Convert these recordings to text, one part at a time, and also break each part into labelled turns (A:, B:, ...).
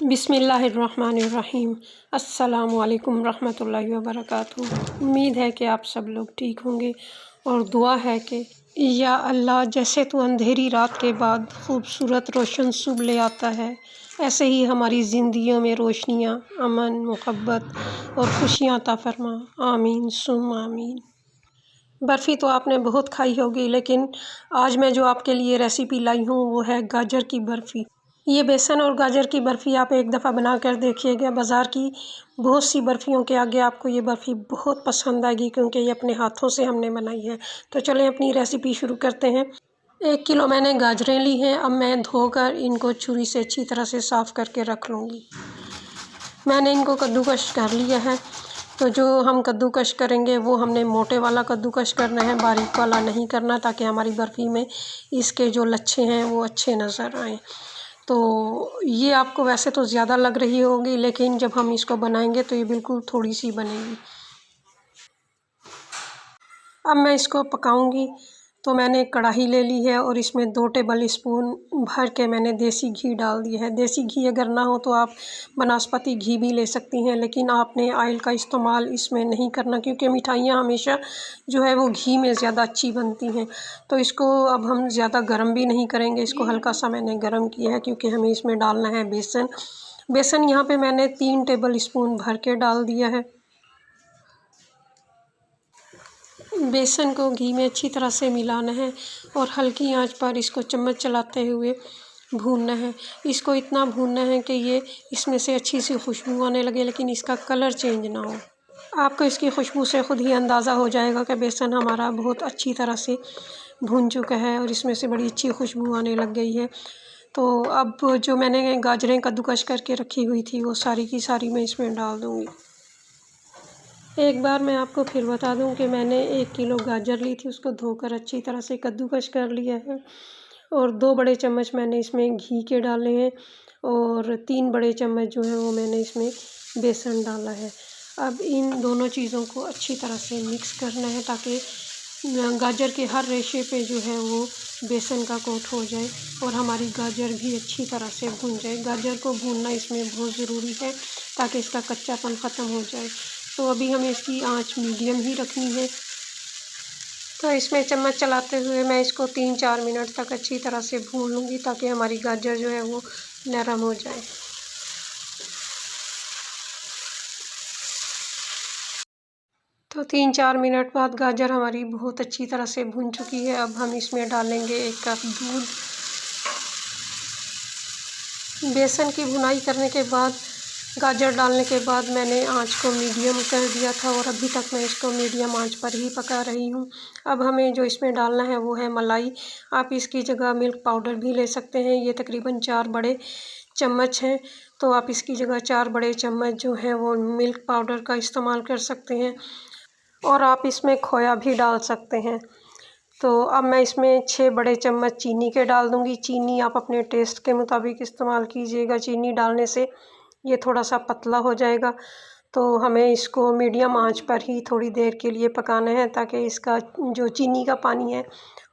A: बिस्मिल्लाहिर्रहमानिर्रहीम। अस्सलामुअलैकुम रहमतुल्लाहि व बरकातुहू। उम्मीद है कि आप सब लोग ठीक होंगे और दुआ है कि या अल्लाह, जैसे तू अंधेरी रात के बाद खूबसूरत रोशन सुबह ले आता है, ऐसे ही हमारी ज़िंदगियों में रोशनियाँ, अमन, मोहब्बत और खुशियाँ अता फरमा। आमीन सुम आमीन। बर्फ़ी तो आपने बहुत खाई होगी, लेकिन आज मैं जो आपके लिए रेसिपी लाई हूँ वो है गाजर की बर्फ़ी। ये बेसन और गाजर की बर्फ़ी आप एक दफ़ा बना कर देखिएगा। बाज़ार की बहुत सी बर्फ़ियों के आगे आपको ये बर्फ़ी बहुत पसंद आएगी, क्योंकि ये अपने हाथों से हमने बनाई है। तो चलें अपनी रेसिपी शुरू करते हैं। 1 किलो मैंने गाजरें ली हैं। अब मैं धोकर इनको छुरी से अच्छी तरह से साफ़ करके रख लूँगी। मैंने इनको कद्दूकश कर लिया है। तो जो हम कद्दूकश करेंगे वो हमने मोटे वाला कद्दूकश करना है, बारीक वाला नहीं करना, ताकि हमारी बर्फ़ी में इसके जो लच्छे हैं वो अच्छे नज़र आएँ। तो ये आपको वैसे तो ज़्यादा लग रही होगी, लेकिन जब हम इसको बनाएंगे तो ये बिल्कुल थोड़ी सी बनेगी। अब मैं इसको पकाऊंगी। तो मैंने एक कढ़ाई ले ली है और इसमें 2 टेबल स्पून भर के मैंने देसी घी डाल दिया है। देसी घी अगर ना हो तो आप बनस्पति घी भी ले सकती हैं, लेकिन आपने ऑयल का इस्तेमाल इसमें नहीं करना, क्योंकि मिठाइयाँ हमेशा जो है वो घी में ज़्यादा अच्छी बनती हैं। तो इसको अब हम ज़्यादा गर्म भी नहीं करेंगे, इसको हल्का सा मैंने गर्म किया है, क्योंकि हमें इसमें डालना है बेसन। बेसन यहाँ पे मैंने 3 टेबल स्पून भर के डाल दिया है। बेसन को घी में अच्छी तरह से मिलाना है और हल्की आंच पर इसको चम्मच चलाते हुए भूनना है। इसको इतना भूनना है कि ये इसमें से अच्छी सी खुशबू आने लगे, लेकिन इसका कलर चेंज ना हो। आपको इसकी खुशबू से ख़ुद ही अंदाज़ा हो जाएगा कि बेसन हमारा बहुत अच्छी तरह से भून चुका है और इसमें से बड़ी अच्छी खुशबू आने लग गई है। तो अब जो मैंने गाजरें कद्दूकस करके रखी हुई थी वो सारी की सारी मैं इसमें डाल दूँगी। एक बार मैं आपको फिर बता दूं कि मैंने 1 किलो गाजर ली थी, उसको धोकर अच्छी तरह से कद्दूकस कर लिया है और 2 बड़े चम्मच मैंने इसमें घी के डाले हैं और 3 बड़े चम्मच जो है वो मैंने इसमें बेसन डाला है। अब इन दोनों चीज़ों को अच्छी तरह से मिक्स करना है, ताकि गाजर के हर रेशे पे जो है वो बेसन का कोट हो जाए और हमारी गाजर भी अच्छी तरह से भून जाए। गाजर को भूनना इसमें बहुत ज़रूरी है, ताकि इसका कच्चापन ख़त्म हो जाए। तो अभी हमें इसकी आंच मीडियम ही रखनी है। तो इसमें चम्मच चलाते हुए मैं इसको 3-4 मिनट तक अच्छी तरह से भून लूँगी, ताकि हमारी गाजर जो है वो नरम हो जाए। तो 3-4 मिनट बाद गाजर हमारी बहुत अच्छी तरह से भून चुकी है। अब हम इसमें डालेंगे 1 कप दूध। बेसन की भुनाई करने के बाद, गाजर डालने के बाद मैंने आंच को मीडियम कर दिया था और अभी तक मैं इसको मीडियम आंच पर ही पका रही हूँ। अब हमें जो इसमें डालना है वो है मलाई। आप इसकी जगह मिल्क पाउडर भी ले सकते हैं। ये तकरीबन 4 बड़े चम्मच हैं, तो आप इसकी जगह 4 बड़े चम्मच जो हैं वो मिल्क पाउडर का इस्तेमाल कर सकते हैं और आप इसमें खोया भी डाल सकते हैं। तो अब मैं इसमें 6 बड़े चम्मच चीनी के डाल दूँगी। चीनी आप अपने टेस्ट के मुताबिक इस्तेमाल कीजिएगा। चीनी डालने से ये थोड़ा सा पतला हो जाएगा। तो हमें इसको मीडियम आंच पर ही थोड़ी देर के लिए पकाना है, ताकि इसका जो चीनी का पानी है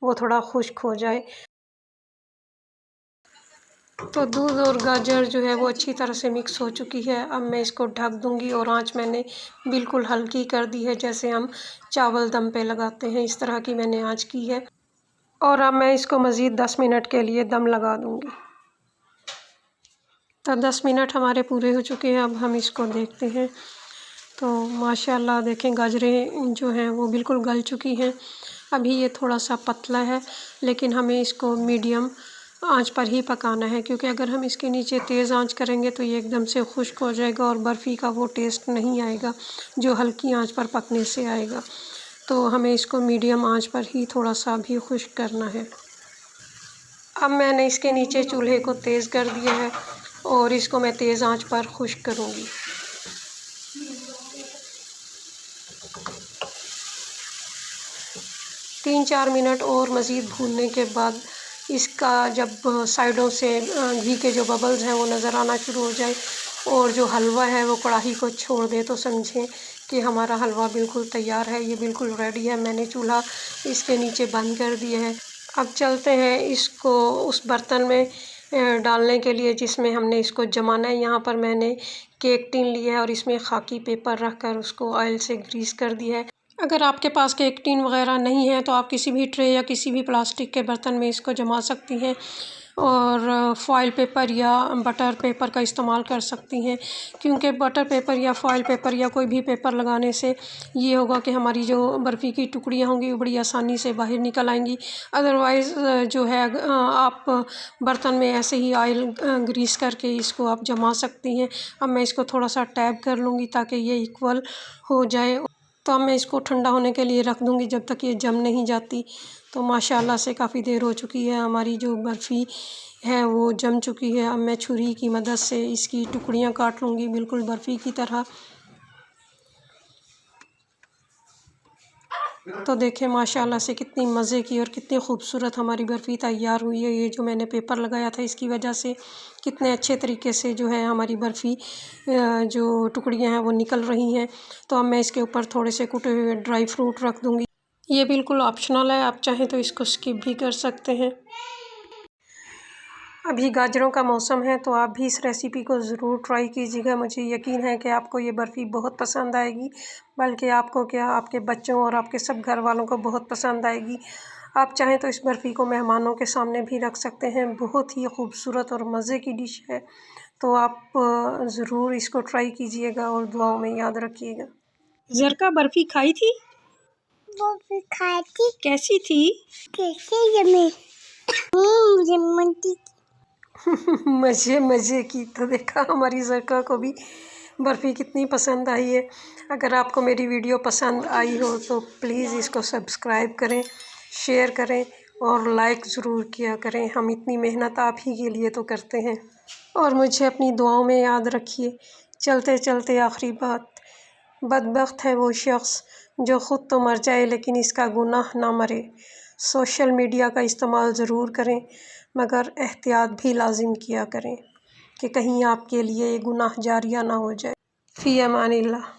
A: वो थोड़ा खुश्क हो जाए। तो दूध और गाजर जो है वो अच्छी तरह से मिक्स हो चुकी है। अब मैं इसको ढक दूँगी और आंच मैंने बिल्कुल हल्की कर दी है, जैसे हम चावल दम पे लगाते हैं, इस तरह की मैंने आंच की है। और अब मैं इसको मज़ीद 10 मिनट के लिए दम लगा दूँगी। तो 10 मिनट हमारे पूरे हो चुके हैं। अब हम इसको देखते हैं। तो माशाल्लाह देखें, गाजरें जो हैं वो बिल्कुल गल चुकी हैं। अभी ये थोड़ा सा पतला है, लेकिन हमें इसको मीडियम आंच पर ही पकाना है, क्योंकि अगर हम इसके नीचे तेज़ आंच करेंगे तो ये एकदम से खुश्क हो जाएगा और बर्फ़ी का वो टेस्ट नहीं आएगा जो हल्की आंच पर पकने से आएगा। तो हमें इसको मीडियम आंच पर ही थोड़ा सा भी खुश्क करना है। अब मैंने इसके नीचे चूल्हे को तेज़ कर दिया है और इसको मैं तेज़ आंच पर खुश्क करूँगी। तीन 4 मिनट और मज़ीद भूनने के बाद इसका जब साइडों से घी के जो बबल्स हैं वो नज़र आना शुरू हो जाए और जो हलवा है वो कढ़ाई को छोड़ दे, तो समझें कि हमारा हलवा बिल्कुल तैयार है, ये बिल्कुल रेडी है। मैंने चूल्हा इसके नीचे बंद कर दिया है। अब चलते हैं इसको उस बर्तन में डालने के लिए जिसमें हमने इसको जमाना है। यहाँ पर मैंने केक टिन लिया है और इसमें खाकी पेपर रख कर उसको ऑयल से ग्रीस कर दिया है। अगर आपके पास केक टिन वगैरह नहीं है तो आप किसी भी ट्रे या किसी भी प्लास्टिक के बर्तन में इसको जमा सकती हैं और फॉइल पेपर या बटर पेपर का इस्तेमाल कर सकती हैं, क्योंकि बटर पेपर या फॉइल पेपर या कोई भी पेपर लगाने से ये होगा कि हमारी जो बर्फ़ी की टुकड़ियाँ होंगी वो बड़ी आसानी से बाहर निकल आएंगी। अदरवाइज़ जो है आप बर्तन में ऐसे ही ऑयल ग्रीस करके इसको आप जमा सकती हैं। अब मैं इसको थोड़ा सा टैप कर लूँगी ताकि ये इक्वल हो जाए। तो अब मैं इसको ठंडा होने के लिए रख दूँगी जब तक ये जम नहीं जाती। तो माशाल्लाह से काफ़ी देर हो चुकी है, हमारी जो बर्फ़ी है वो जम चुकी है। अब मैं छुरी की मदद से इसकी टुकड़ियाँ काट लूँगी बिल्कुल बर्फ़ी की तरह। तो देखें माशाल्लाह से कितनी मज़े की और कितनी खूबसूरत हमारी बर्फ़ी तैयार हुई है। ये जो मैंने पेपर लगाया था इसकी वजह से कितने अच्छे तरीके से जो है हमारी बर्फ़ी जो टुकड़ियाँ हैं वो निकल रही हैं। तो अब मैं इसके ऊपर थोड़े से कुटे हुए ड्राई फ्रूट रख दूँगी। ये बिल्कुल ऑप्शनल है, आप चाहें तो इसको स्किप भी कर सकते हैं। अभी गाजरों का मौसम है तो आप भी इस रेसिपी को ज़रूर ट्राई कीजिएगा। मुझे यकीन है कि आपको ये बर्फ़ी बहुत पसंद आएगी, बल्कि आपको क्या आपके बच्चों और आपके सब घर वालों को बहुत पसंद आएगी। आप चाहें तो इस बर्फ़ी को मेहमानों के सामने भी रख सकते हैं। बहुत ही खूबसूरत और मज़े की डिश है, तो आप ज़रूर इसको ट्राई कीजिएगा और दुआओं में याद रखिएगा। ज़रका बर्फ़ी खाई थी?
B: बर्फ़ी खाई थी।
A: कैसी थी?
B: कैसे यम्मी।
A: मज़े मज़े की। तो देखा हमारी ज़रका को भी बर्फ़ी कितनी पसंद आई है। अगर आपको मेरी वीडियो पसंद आई हो तो प्लीज़ इसको सब्सक्राइब करें, शेयर करें और लाइक ज़रूर किया करें। हम इतनी मेहनत आप ही के लिए तो करते हैं। और मुझे अपनी दुआओं में याद रखिए। चलते चलते आखिरी बात, बदबख्त है वो शख्स जो ख़ुद तो मर जाए लेकिन इसका गुनाह ना मरे। सोशल मीडिया का इस्तेमाल ज़रूर करें, मगर एहतियात भी लाजिम किया करें कि कहीं आपके लिए गुनाह जारिया ना हो जाए। फ़ी अमानिल्लाह।